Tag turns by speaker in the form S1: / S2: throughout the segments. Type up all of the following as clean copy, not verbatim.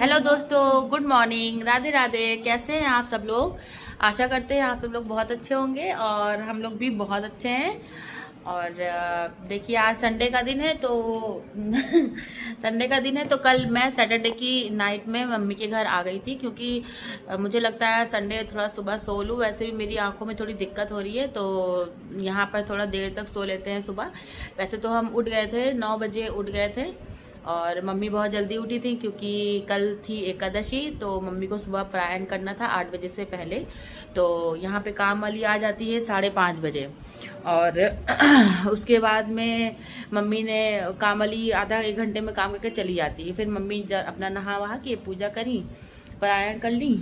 S1: Hello दोस्तों, good morning, Radhe Radhe. कैसे हैं आप सब लोग? आशा करते हैं आप सब लोग बहुत अच्छे होंगे और हम लोग भी बहुत अच्छे हैं। और देखिए, आज संडे का दिन है तो संडे का दिन है तो कल मैं सैटरडे की नाइट में मम्मी के घर आ गई थी, क्योंकि मुझे लगता है संडे थोड़ा सुबह सो लूँ। वैसे भी मेरी आंखों में थोड़ी दिक्कत हो रही है, तो यहाँ पर थोड़ा देर तक सो लेते हैं सुबह। वैसे तो हम उठ गए थे, 9 बजे उठ गए थे। और मम्मी बहुत जल्दी उठी थी क्योंकि कल थी एकादशी, तो मम्मी को सुबह परायण करना था 8 बजे से पहले। तो यहाँ पे काम वाली आ जाती है 5:30 बजे। और उसके बाद में मम्मी ने काम वाली आधा एक घंटे में काम करके चली जाती है। फिर मम्मी अपना नहा वहा के पूजा करी, परायण कर ली।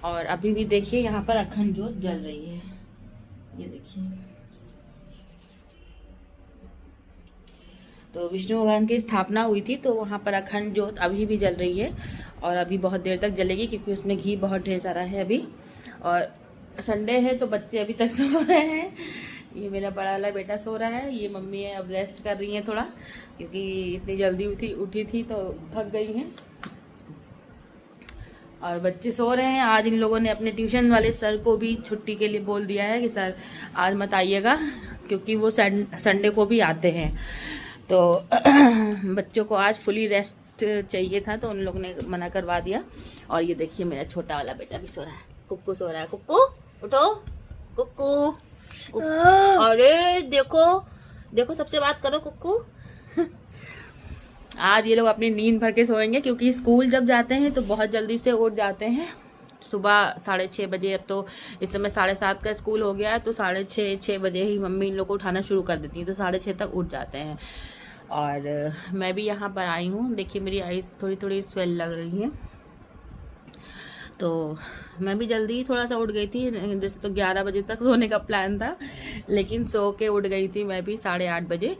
S1: और अभी भी देखिए यहाँ पर अखंड ज्योत जल रही है, ये देखिए। तो विष्णु भगवान की स्थापना हुई थी, तो वहाँ पर अखंड ज्योत अभी भी जल रही है और अभी बहुत देर तक जलेगी, क्योंकि उसमें घी बहुत ढेर सारा है अभी। और संडे है तो बच्चे अभी तक सो रहे हैं। ये मेरा बड़ा वाला बेटा सो रहा है, ये मम्मी अब रेस्ट कर रही हैं थोड़ा, क्योंकि इतनी जल्दी उठी थी तो थक गई हैं। और बच्चे सो रहे हैं। आज इन लोगों ने अपने ट्यूशन वाले सर को भी छुट्टी के लिए बोल दिया है कि सर आज मत आइएगा, क्योंकि वो संडे को भी आते हैं। तो बच्चों को आज फुली रेस्ट चाहिए था, तो उन लोगों ने मना करवा दिया। और ये देखिए मेरा छोटा वाला बेटा भी सो रहा है, कुक्कू सो रहा है। कुक्कू उठो, कुक्कू, अरे देखो देखो, सबसे बात करो कुक्कू। आज ये लोग अपनी नींद भर के सोएंगे, क्योंकि स्कूल जब जाते हैं तो बहुत जल्दी से उठ जाते हैं। सुबह 6:30 बजे, अब तो इस समय 7:30 का स्कूल हो गया है, तो 6:30 बजे ही मम्मी इन लोग को उठाना शुरू कर देती हैं, तो 6:30 तक उठ जाते हैं। और मैं भी यहाँ पर आई हूँ, देखिए मेरी आईज थोड़ी थोड़ी स्वेल लग रही है। तो मैं भी जल्दी थोड़ा सा उठ गई थी, जैसे तो 11 बजे तक सोने का प्लान था, लेकिन सो के उठ गई थी मैं भी 8:30 बजे।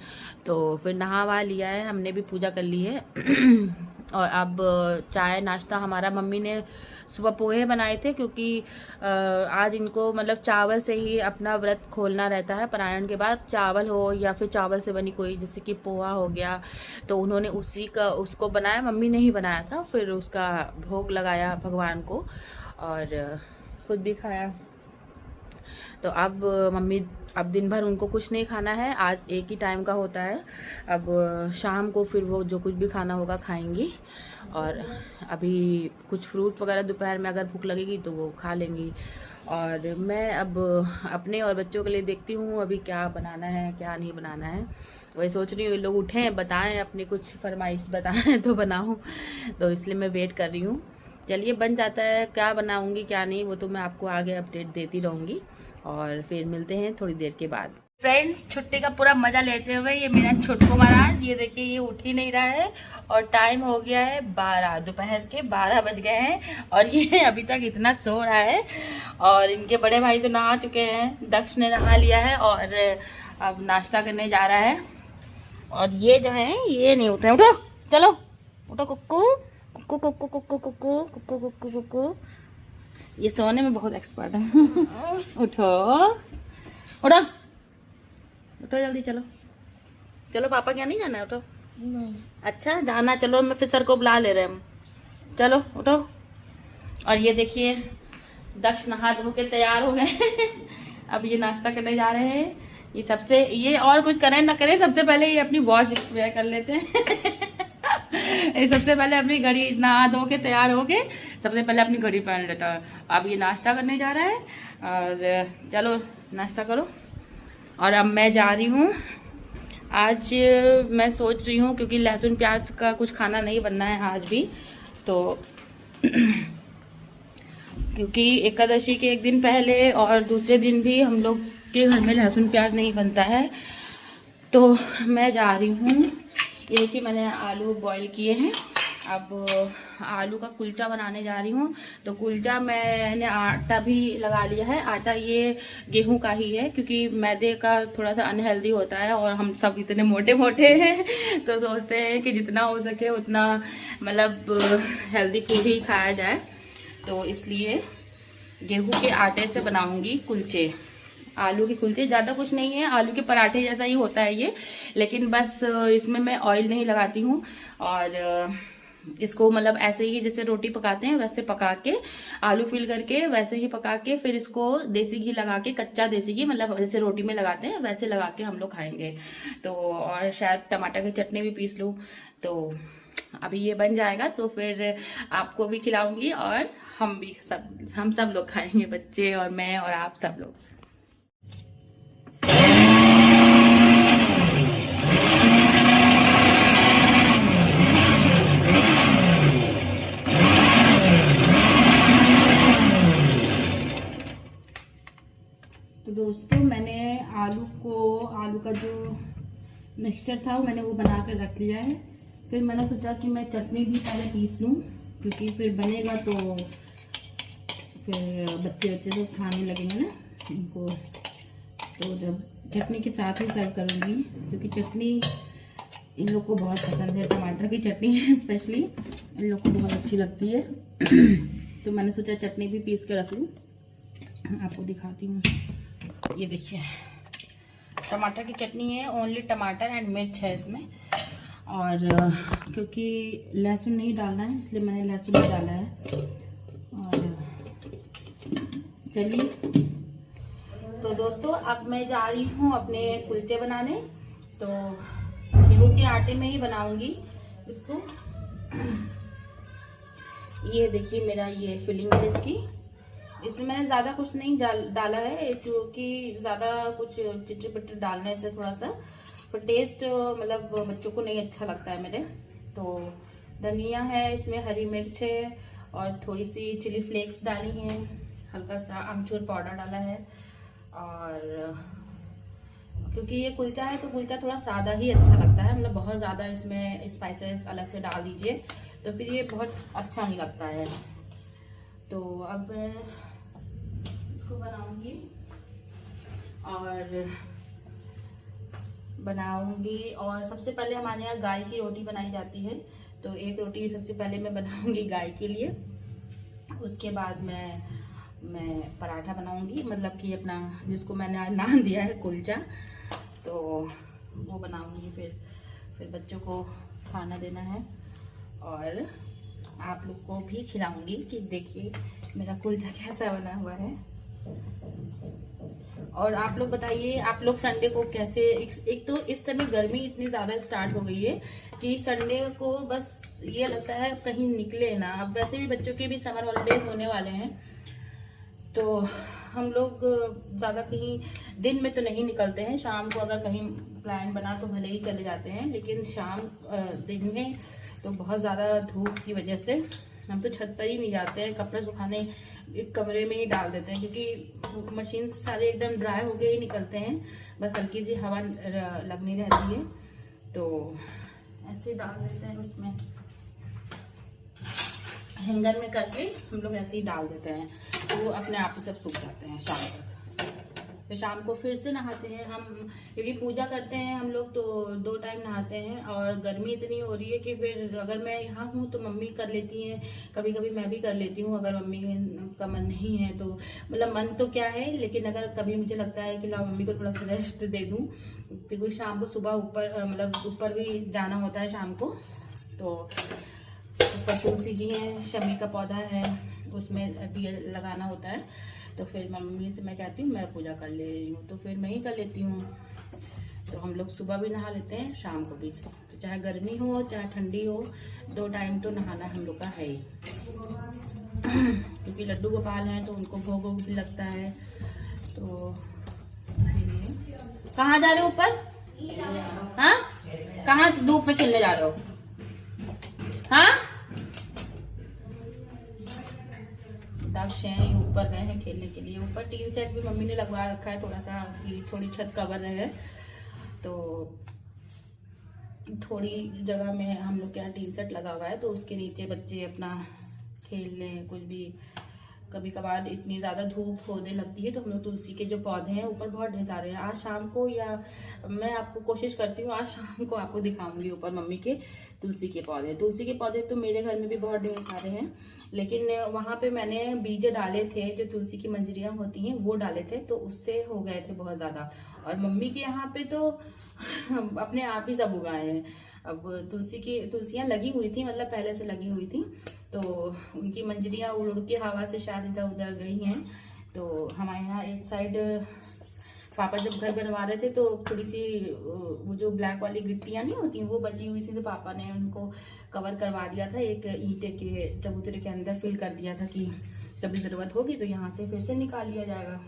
S1: तो फिर नहा वहा लिया है, हमने भी पूजा कर ली है। और अब चाय नाश्ता हमारा, मम्मी ने सुबह पोहे बनाए थे, क्योंकि आज इनको मतलब चावल से ही अपना व्रत खोलना रहता है। पारायण के बाद चावल हो या फिर चावल से बनी कोई, जैसे कि पोहा हो गया, तो उन्होंने उसको बनाया, मम्मी ने ही बनाया था। फिर उसका भोग लगाया भगवान को और खुद भी खाया। तो अब मम्मी, अब दिन भर उनको कुछ नहीं खाना है, आज एक ही टाइम का होता है। अब शाम को फिर वो जो कुछ भी खाना होगा खाएंगी। और अभी कुछ फ्रूट वगैरह दोपहर में अगर भूख लगेगी तो वो खा लेंगी। और मैं अब अपने और बच्चों के लिए देखती हूँ अभी क्या बनाना है क्या नहीं बनाना है। वही सोच रही हूँ, ये लोग उठें, बताएं अपनी कुछ फरमाइश बताएं तो बनाऊँ, तो इसलिए मैं वेट कर रही हूँ। चलिए, बन जाता है, क्या बनाऊंगी क्या नहीं वो तो मैं आपको आगे अपडेट देती रहूँगी। और फिर मिलते हैं थोड़ी देर के बाद। फ्रेंड्स, छुट्टी का पूरा मजा लेते हुए ये मेरा छोटको महाराज, ये देखिए ये उठ ही नहीं रहा है। और टाइम हो गया है 12, दोपहर के 12 बज गए हैं और ये अभी तक इतना सो रहा है। और इनके बड़े भाई तो नहा चुके हैं, दक्ष ने नहा लिया है और अब नाश्ता करने जा रहा है। और ये जो है ये नहीं उठ रहे। उठो, चलो उठो कुक्कू, कुक्कू कुक्कू कुक्कू कुक्कू कुक्कू कुक्कू कुक्कू। ये सोने में बहुत एक्सपर्ट है। उठो उठो उठो, जल्दी चलो चलो, पापा क्या नहीं जाना है? उठो। नहीं। अच्छा जाना, चलो मैं फिर सर को बुला ले रहे हम, चलो उठो। और ये देखिए दक्ष नहा धो के तैयार हो गए। अब ये नाश्ता करने जा रहे हैं। ये सबसे, ये और कुछ करें ना करें, सबसे पहले ये अपनी वॉच वेयर कर लेते हैं। ये सबसे पहले अपनी घड़ी, नहा धो के तैयार हो के सबसे पहले अपनी घड़ी पहन लेता है। अब ये नाश्ता करने जा रहा है और चलो नाश्ता करो। और अब मैं जा रही हूँ। आज मैं सोच रही हूँ, क्योंकि लहसुन प्याज का कुछ खाना नहीं बनना है आज भी, तो क्योंकि एकादशी के एक दिन पहले और दूसरे दिन भी हम लोग के घर में लहसुन प्याज नहीं बनता है। तो मैं जा रही हूँ। ये देखिए मैंने आलू बॉईल किए हैं, अब आलू का कुलचा बनाने जा रही हूँ। तो कुलचा मैंने आटा भी लगा लिया है। आटा ये गेहूं का ही है, क्योंकि मैदे का थोड़ा सा अनहेल्दी होता है और हम सब इतने मोटे मोटे हैं, तो सोचते हैं कि जितना हो सके उतना मतलब हेल्दी फूड ही खाया जाए। तो इसलिए गेहूं के आटे से बनाऊंगी कुलचे, आलू के कुलचे। ज़्यादा कुछ नहीं है, आलू के पराठे जैसा ही होता है ये, लेकिन बस इसमें मैं ऑयल नहीं लगाती हूँ और इसको मतलब ऐसे ही जैसे रोटी पकाते हैं वैसे पका के, आलू फिल करके वैसे ही पका के, फिर इसको देसी घी लगा के, कच्चा देसी घी मतलब जैसे रोटी में लगाते हैं वैसे लगा के हम लोग खाएंगे। तो और शायद टमाटर की चटनी भी पीस लूँ। तो अभी ये बन जाएगा तो फिर आपको भी खिलाऊंगी और हम सब लोग खाएंगे, बच्चे और मैं और आप सब लोग। तो दोस्तों मैंने आलू का जो मिक्सचर था मैंने वो बना कर रख लिया है। फिर मैंने सोचा कि मैं चटनी भी पहले पीस लूँ, क्योंकि फिर बनेगा तो फिर बच्चे तो खाने लगेंगे ना इनको। तो जब चटनी के साथ ही सर्व करूँगी, क्योंकि चटनी इन लोग को बहुत पसंद है, टमाटर की चटनी है स्पेशली इन लोग को बहुत अच्छी लगती है। तो मैंने सोचा चटनी भी पीस के रख लूँ। आपको दिखाती हूँ, ये देखिए टमाटर की चटनी है, ओनली टमाटर एंड मिर्च है इसमें। और क्योंकि लहसुन नहीं डालना है इसलिए मैंने लहसुन नहीं डाला है। और चलिए तो दोस्तों अब मैं जा रही हूँ अपने कुलचे बनाने। तो गेहूं के आटे में ही बनाऊंगी इसको। ये देखिए मेरा ये फिलिंग है इसकी। इसमें मैंने ज़्यादा कुछ नहीं डाला है, क्योंकि ज़्यादा कुछ चिटर पिटर डालने से थोड़ा सा फिर टेस्ट मतलब बच्चों को नहीं अच्छा लगता है मेरे। तो धनिया है इसमें, हरी मिर्च है और थोड़ी सी चिली फ्लेक्स डाली हैं, हल्का सा आमचूर पाउडर डाला है। और क्योंकि ये कुलचा है तो कुलचा थोड़ा सादा ही अच्छा लगता है, मतलब बहुत ज़्यादा इसमें स्पाइसेस अलग से डाल दीजिए तो फिर ये बहुत अच्छा नहीं लगता है। तो अब इसको बनाऊंगी और सबसे पहले हमारे यहाँ गाय की रोटी बनाई जाती है। तो एक रोटी सबसे पहले मैं बनाऊंगी गाय के लिए, उसके बाद मैं पराठा बनाऊंगी, मतलब कि अपना जिसको मैंने नाम दिया है कुलचा, तो वो बनाऊंगी। फिर बच्चों को खाना देना है और आप लोग को भी खिलाऊंगी कि देखिए मेरा कुलचा कैसा बना हुआ है। और आप लोग बताइए, आप लोग संडे को कैसे, एक तो इस समय गर्मी इतनी ज़्यादा स्टार्ट हो गई है कि संडे को बस ये लगता है कहीं निकले ना। अब वैसे भी बच्चों के भी समर हॉलीडेज होने वाले हैं, तो हम लोग ज़्यादा कहीं दिन में तो नहीं निकलते हैं। शाम को अगर कहीं प्लान बना तो भले ही चले जाते हैं, लेकिन दिन में तो बहुत ज़्यादा धूप की वजह से हम तो छत पर ही नहीं जाते हैं। कपड़े सुखाने एक कमरे में ही डाल देते हैं, क्योंकि मशीन से सारे एकदम ड्राई होके ही निकलते हैं, बस हल्की सी हवा लगनी रहती है। तो ऐसे डाल देते हैं, उसमें हैंगर में करके हम लोग ऐसे ही डाल देते हैं, तो वो अपने आप ही सब सूख जाते हैं शाम तक। फिर शाम को फिर से नहाते हैं हम, क्योंकि पूजा करते हैं हम लोग तो 2 टाइम नहाते हैं। और गर्मी इतनी हो रही है कि फिर अगर मैं यहाँ हूँ तो मम्मी कर लेती हैं, कभी कभी मैं भी कर लेती हूँ। अगर मम्मी का मन नहीं है तो, मतलब मन तो क्या है, लेकिन अगर कभी मुझे लगता है कि लाओ मम्मी को थोड़ा सा रेस्ट दे दूँ, क्योंकि शाम को सुबह ऊपर भी जाना होता है शाम को। तो ऊपर तुलसी जी है, शमी का पौधा है, उसमें दिया लगाना होता है। तो फिर मम्मी से मैं कहती हूँ मैं पूजा कर ले रही हूँ, तो फिर मैं ही कर लेती हूँ। तो हम लोग सुबह भी नहा लेते हैं, शाम को भी, तो चाहे गर्मी हो चाहे ठंडी हो, 2 टाइम तो नहाना हम लोग का है ही। क्योंकि लड्डू गोपाल हैं तो उनको भोग भी लगता है, तो इसीलिए। कहाँ जा रहे हो ऊपर? हाँ, कहाँ धूप में खेलने जा रहे हो? हाँ, दक्ष हैं, ऊपर गए हैं खेलने के लिए। ऊपर टीन सेट भी मम्मी ने लगवा रखा है थोड़ा सा, कि थोड़ी छत कवर रहे। तो थोड़ी जगह में हम लोग के यहाँ टीन सेट लगा हुआ है, तो उसके नीचे बच्चे अपना खेल लें कुछ भी। कभी कभार इतनी ज़्यादा धूप होने लगती है तो हम लोग तुलसी के जो पौधे हैं ऊपर बहुत ढेर सारे हैं। आज शाम को, या मैं आपको कोशिश करती हूँ आज शाम को आपको दिखाऊंगी ऊपर मम्मी के तुलसी के पौधे। तुलसी के पौधे तो मेरे घर में भी बहुत ढेर सारे हैं, लेकिन वहाँ पे मैंने बीज डाले थे, जो तुलसी की मंजरियाँ होती हैं वो डाले थे, तो उससे हो गए थे बहुत ज़्यादा। और मम्मी के यहाँ पे तो अपने आप ही सब उगाए हैं। अब तुलसियाँ लगी हुई थी, मतलब पहले से लगी हुई थी, तो उनकी मंजरियाँ उड़ उड़ के हवा से शायद इधर उधर गई हैं। तो हमारे यहाँ एक साइड पापा जब घर बनवा रहे थे तो थोड़ी सी वो जो ब्लैक वाली गिट्टियाँ नहीं होती वो बची हुई थी, तो पापा ने उनको कवर करवा दिया था, एक ईंटे के चबूतरे के अंदर फिल कर दिया था कि कभी ज़रूरत होगी तो यहाँ से फिर से निकाल लिया जाएगा।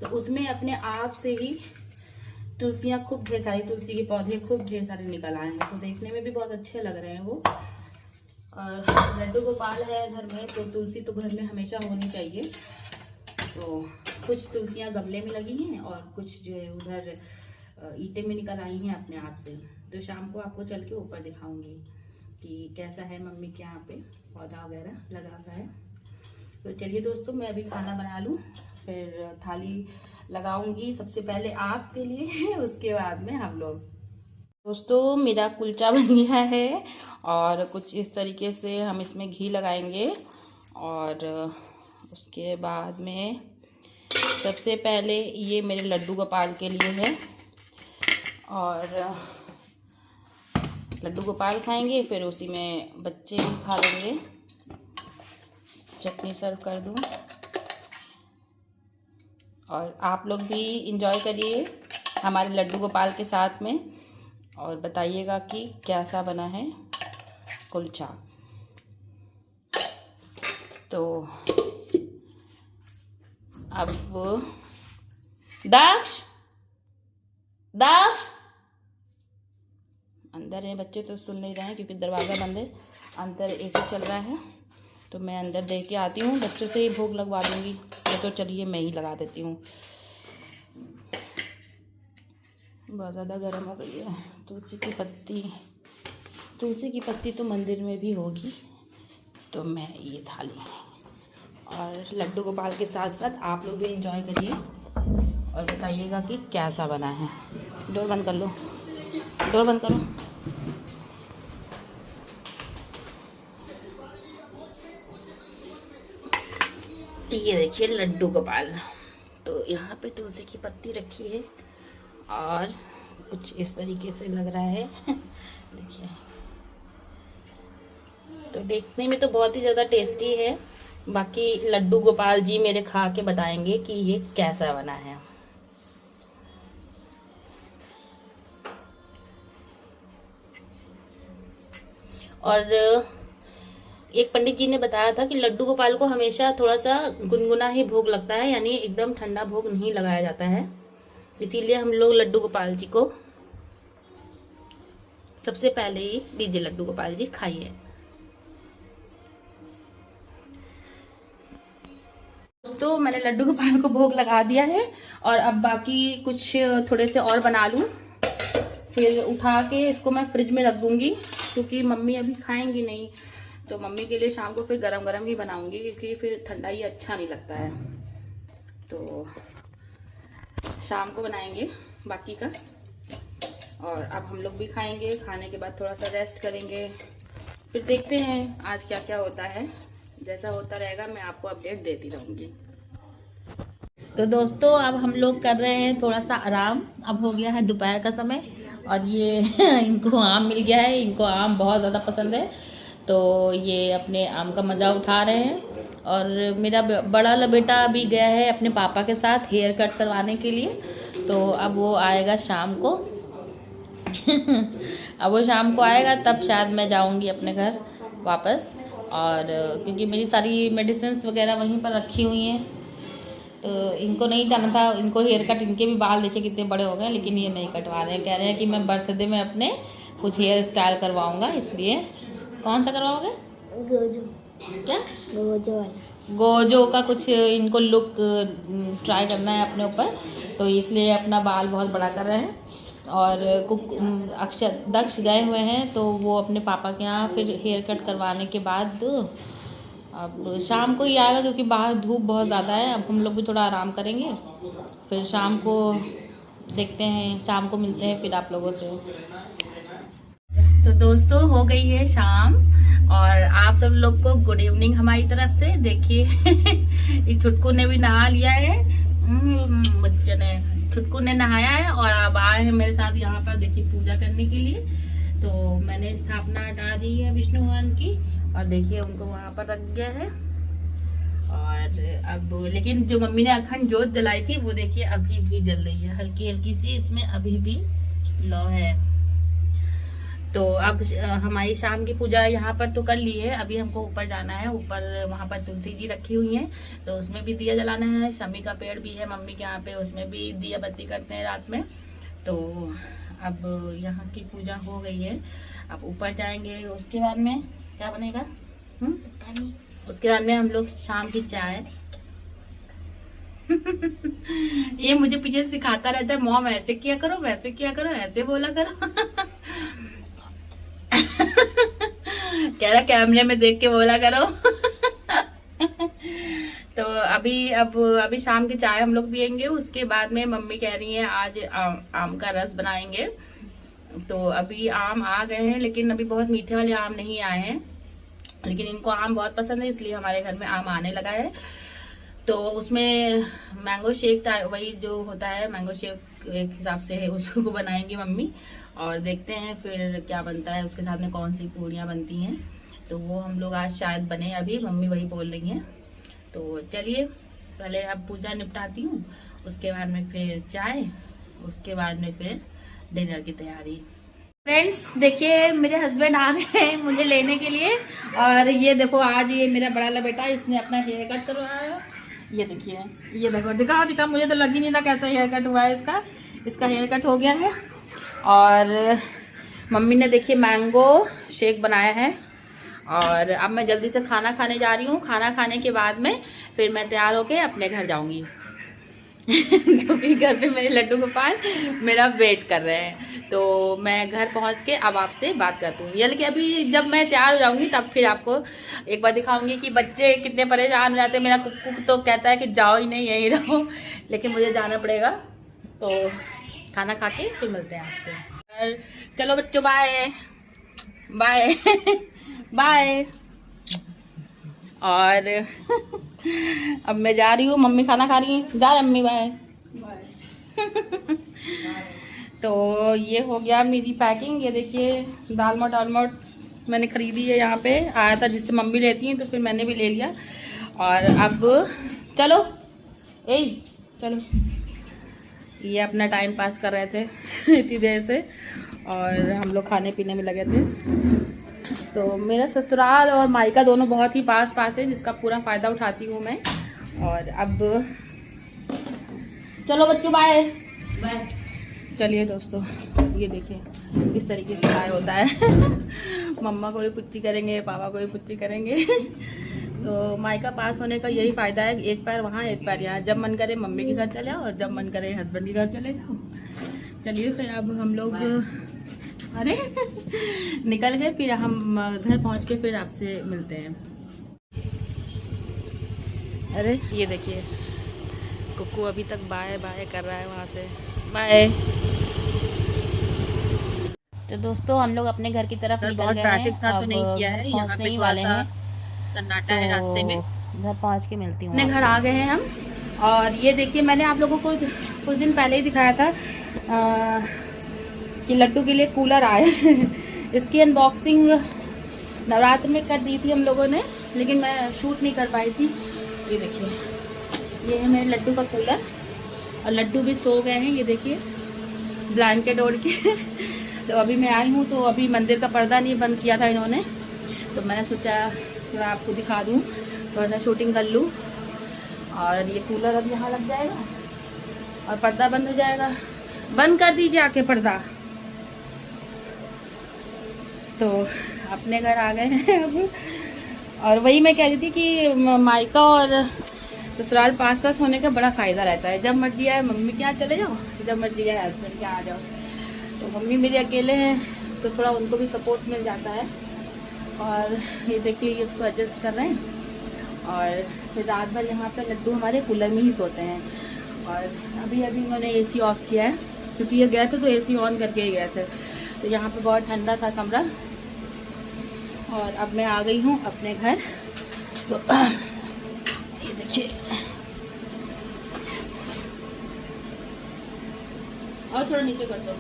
S1: तो उसमें अपने आप से ही तुलसियाँ खूब ढेर सारी, तुलसी के पौधे खूब ढेर सारे निकल आए हैं, तो देखने में भी बहुत अच्छे लग रहे हैं वो। और लड्डू गोपाल है घर में तो तुलसी तो घर में हमेशा होनी चाहिए। तो कुछ तुलसियाँ गमले में लगी हैं और कुछ जो है उधर ईंटे में निकल आई हैं अपने आप से। तो शाम को आपको चल के ऊपर दिखाऊंगी कि कैसा है मम्मी के यहाँ पे पौधा वगैरह लगा हुआ है। तो चलिए दोस्तों, मैं अभी खाना बना लूँ, फिर थाली लगाऊंगी सबसे पहले आपके लिए, उसके बाद में हम लोग। दोस्तों मेरा कुलचा बन गया है और कुछ इस तरीके से हम इसमें घी लगाएंगे। और उसके बाद में सबसे पहले ये मेरे लड्डू गोपाल के लिए है, और लड्डू गोपाल खाएंगे, फिर उसी में बच्चे भी खा लेंगे। चटनी सर्व कर दूँ और आप लोग भी इंजॉय करिए हमारे लड्डू गोपाल के साथ में, और बताइएगा कि कैसा बना है कुलचा। तो अब दक्ष अंदर है, बच्चे तो सुन नहीं रहे हैं क्योंकि दरवाज़ा बंद है, अंदर एसी चल रहा है। तो मैं अंदर देख के आती हूँ, बच्चों से ही भोग लगवा दूँगी। तो चलिए मैं ही लगा देती हूँ, बहुत ज़्यादा गर्म हो गई है। तुलसी की पत्ती तो मंदिर में भी होगी। तो मैं ये थाली और लड्डू गोपाल के साथ साथ आप लोग भी एंजॉय करिए और बताइएगा कि कैसा बना है। डोर बंद कर लो, डोर बंद करो। ये देखिए लड्डू गोपाल। तो यहाँ पे तुलसी की पत्ती रखी है और कुछ इस तरीके से लग रहा है देखिए। तो देखने में तो बहुत ही ज़्यादा टेस्टी है। बाकी लड्डू गोपाल जी मेरे खा के बताएंगे कि ये कैसा बना है। और एक पंडित जी ने बताया था कि लड्डू गोपाल को हमेशा थोड़ा सा गुनगुना ही भोग लगता है, यानी एकदम ठंडा भोग नहीं लगाया जाता है। इसीलिए हम लोग लड्डू गोपाल जी को सबसे पहले ही दीजिए। लड्डू गोपाल जी खाइए। दोस्तों मैंने लड्डू गोपाल को भोग लगा दिया है और अब बाकी कुछ थोड़े से और बना लूँ, फिर उठा के इसको मैं फ्रिज में रख दूंगी क्योंकि मम्मी अभी खाएंगी नहीं। तो मम्मी के लिए शाम को फिर गरम गरम ही बनाऊंगी क्योंकि फिर ठंडा ही अच्छा नहीं लगता है। तो शाम को बनाएंगे बाकी का, और अब हम लोग भी खाएंगे। खाने के बाद थोड़ा सा रेस्ट करेंगे, फिर देखते हैं आज क्या क्या होता है। जैसा होता रहेगा मैं आपको अपडेट देती रहूँगी। तो दोस्तों अब हम लोग कर रहे हैं थोड़ा सा आराम। अब हो गया है दोपहर का समय और ये इनको आम मिल गया है। इनको आम बहुत ज़्यादा पसंद है, तो ये अपने आम का मज़ा उठा रहे हैं। और मेरा बड़ा बेटा अभी गया है अपने पापा के साथ हेयर कट करवाने के लिए, तो अब वो आएगा शाम को अब वो शाम को आएगा तब शायद मैं जाऊंगी अपने घर वापस। और क्योंकि मेरी सारी मेडिसिन्स वगैरह वहीं पर रखी हुई हैं, तो इनको नहीं जाना था। इनको हेयर कट, इनके भी बाल देखिए कितने बड़े हो गए, लेकिन ये नहीं कटवा रहे हैं। कह रहे हैं कि मैं बर्थडे में अपने कुछ हेयर स्टाइल करवाऊंगा, इसलिए। कौन सा करवाओगे?
S2: गोजो।
S1: क्या?
S2: गोजो वाला।
S1: गोजो का कुछ इनको लुक ट्राई करना है अपने ऊपर, तो इसलिए अपना बाल बहुत बड़ा कर रहे हैं। और दक्ष गए हुए हैं, तो वो अपने पापा के यहाँ फिर हेयर कट करवाने के बाद अब शाम को ही आएगा क्योंकि बाहर धूप बहुत ज़्यादा है। अब हम लोग भी थोड़ा आराम करेंगे, फिर शाम को देखते हैं, शाम को मिलते हैं फिर आप लोगों से। तो दोस्तों हो गई है शाम और आप सब लोग को गुड इवनिंग हमारी तरफ से। देखिए ये छुटकू ने भी नहा लिया है, बच्चे ने, छुटकू ने नहाया है और अब आए हैं मेरे साथ यहाँ पर देखिए पूजा करने के लिए। तो मैंने स्थापना हटा दी है विष्णु भगवान की, और देखिए उनको वहाँ पर रख गया है। और अब लेकिन जो मम्मी ने अखंड जोत जलाई थी वो देखिए अभी भी जल रही है, हल्की हल्की सी इसमें अभी भी लौ है। तो अब हमारी शाम की पूजा यहाँ पर तो कर ली है, अभी हमको ऊपर जाना है। ऊपर वहाँ पर तुलसी जी रखी हुई हैं, तो उसमें भी दिया जलाना है। शमी का पेड़ भी है मम्मी के यहाँ पे, उसमें भी दिया बत्ती करते हैं रात में। तो अब यहाँ की पूजा हो गई है, अब ऊपर जाएंगे। उसके बाद में क्या बनेगा? पानी। उसके बाद में हम लोग शाम की चाय ये मुझे पीछे सिखाता रहता है, मॉम ऐसे किया करो, वैसे किया करो, ऐसे बोला करो कह रहा कैमरे में देख के बोला करो तो अभी शाम की चाय हम लोग पियेंगे। उसके बाद में मम्मी कह रही है आज आम का रस बनाएंगे। तो अभी आम आ गए हैं, लेकिन अभी बहुत मीठे वाले आम नहीं आए हैं, लेकिन इनको आम बहुत पसंद है, इसलिए हमारे घर में आम आने लगा है। तो उसमें मैंगो शेक था, वही जो होता है मैंगो शेक एक हिसाब से है, उसको बनाएंगी मम्मी। और देखते हैं फिर क्या बनता है, उसके साथ में कौन सी पूड़ियाँ बनती हैं। तो वो हम लोग आज शायद बने, अभी मम्मी वही बोल रही हैं। तो चलिए पहले अब पूजा निपटाती हूँ, उसके बाद में फिर चाय, उसके बाद में फिर डिनर की तैयारी। फ्रेंड्स देखिए मेरे हस्बैंड आ गए हैं मुझे लेने के लिए, और ये देखो आज ये मेरा बड़ा वाला बेटा इसने अपना हेयर कट करवाया है। ये देखिए, ये देखो, दिखा मुझे तो लग ही नहीं था कैसा हेयर कट हुआ है इसका हेयर कट हो गया है। और मम्मी ने देखिए मैंगो शेक बनाया है, और अब मैं जल्दी से खाना खाने जा रही हूँ। खाना खाने के बाद में फिर मैं तैयार होके अपने घर जाऊँगी क्योंकि घर पे मेरे लड्डू गोपाल मेरा वेट कर रहे हैं। तो मैं घर पहुंच के अब आपसे बात करती हूँ, यानी कि अभी जब मैं तैयार हो जाऊंगी तब फिर आपको एक बार दिखाऊंगी कि बच्चे कितने परेशान हो जाते हैं। मेरा कुक्कू तो कहता है कि जाओ ही नहीं, यहीं रहो, लेकिन मुझे जाना पड़ेगा। तो खाना खा के फिर मिलते हैं आपसे। और चलो बच्चों, बाय बाय बाय। और अब मैं जा रही हूँ, मम्मी खाना खा रही है, जा अम्मी बाय तो ये हो गया मेरी पैकिंग। ये देखिए दाल मोट मैंने खरीदी है, यहाँ पे आया था जिससे मम्मी लेती हैं, तो फिर मैंने भी ले लिया। और अब चलो चलो, ये अपना टाइम पास कर रहे थे इतनी देर से, और हम लोग खाने पीने में लगे थे। तो मेरा ससुराल और मायका दोनों बहुत ही पास है, जिसका पूरा फ़ायदा उठाती हूँ मैं। और अब चलो बच्चों बाय बाय। चलिए दोस्तों, ये देखिए इस तरीके से चाय होता है मम्मा को भी पुच्ची करेंगे, पापा को भी पुच्ची करेंगे तो मायका पास होने का यही फ़ायदा है, एक पैर वहाँ एक पैर यहाँ। जब मन करे मम्मी के घर चले जाओ, और जब मन करे हस्बैंड के घर चले जाओ। चलिए फिर अब हम लोग अरे निकल गए, फिर हम घर पहुँच के फिर आपसे मिलते हैं। अरे ये देखिए कुक्कू अभी तक बाय बाय कर रहा है वहाँ से, बाय। तो दोस्तों हम लोग अपने घर की तरफ निकल गए हैं, अब पहुँचने ही वाले हैं। सन्नाटा है रास्ते में, घर पहुँच के मिलती हूँ। अपने घर आ गए हैं हम। और ये देखिए मैंने आप लोगों को कुछ दिन पहले ही दिखाया था कि लड्डू के लिए कूलर आए इसकी अनबॉक्सिंग नवरात्र में कर दी थी हम लोगों ने, लेकिन मैं शूट नहीं कर पाई थी। ये देखिए ये है मेरे लड्डू का कूलर, और लड्डू भी सो गए हैं, ये देखिए ब्लैंकेट ओढ़ के तो अभी मैं आई हूँ, तो अभी मंदिर का पर्दा नहीं बंद किया था इन्होंने, तो मैंने सोचा थोड़ा आपको दिखा दूँ, थोड़ा सा शूटिंग कर लूँ। और ये कूलर अब यहाँ लग जाएगा और पर्दा बंद हो जाएगा। बंद कर दीजिए आके पर्दा। तो अपने घर आ गए हैं अब। और वही मैं कह रही थी कि मायका और ससुराल पास होने का बड़ा फ़ायदा रहता है। जब मर्जी आए मम्मी के यहाँ चले जाओ, जब मर्जी आए हस्बैंड के यहाँ आ जाओ। तो मम्मी मेरे अकेले हैं, तो थोड़ा उनको भी सपोर्ट मिल जाता है। और ये देखिए ये उसको एडजस्ट कर रहे हैं, और फिर रात भर यहाँ पर लड्डू हमारे कूलर में ही सोते हैं। और अभी उन्होंने एसी ऑफ़ किया है, क्योंकि ये गए थे तो एसी ऑन करके ही गए थे। तो यहाँ पे बहुत ठंडा था कमरा। और अब मैं आ गई हूँ अपने घर। तो ये देखिए, और थोड़ा नीचे कर दो।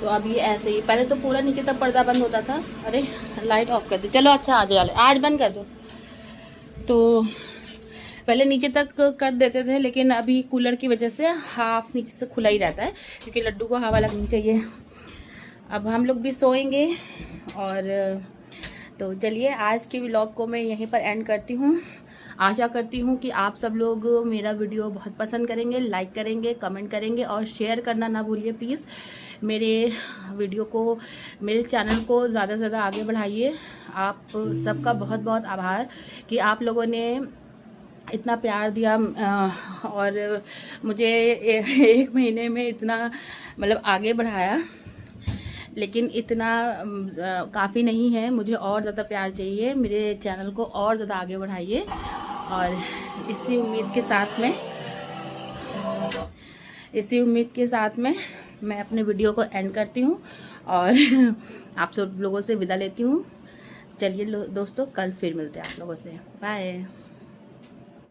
S1: तो अभी ऐसे ही, पहले तो पूरा नीचे तक पर्दा बंद होता था। अरे लाइट ऑफ कर दे, चलो अच्छा आज बंद कर दो। तो पहले नीचे तक कर देते थे, लेकिन अभी कूलर की वजह से हाफ नीचे से खुला ही रहता है, क्योंकि लड्डू को हवा लगनी चाहिए। अब हम लोग भी सोएंगे। और तो चलिए आज के व्लॉग को मैं यहीं पर एंड करती हूँ। आशा करती हूँ कि आप सब लोग मेरा वीडियो बहुत पसंद करेंगे, लाइक करेंगे, कमेंट करेंगे और शेयर करना ना भूलिए प्लीज़। मेरे वीडियो को, मेरे चैनल को ज़्यादा से ज़्यादा आगे बढ़ाइए। आप सबका बहुत बहुत आभार कि आप लोगों ने इतना प्यार दिया और मुझे 1 महीने में इतना मतलब आगे बढ़ाया। लेकिन इतना काफ़ी नहीं है, मुझे और ज़्यादा प्यार चाहिए। मेरे चैनल को और ज़्यादा आगे बढ़ाइए। और इसी उम्मीद के साथ में मैं अपने वीडियो को एंड करती हूँ और आप सब लोगों से विदा लेती हूँ। चलिए दोस्तों, कल फिर मिलते हैं आप लोगों से। बाय।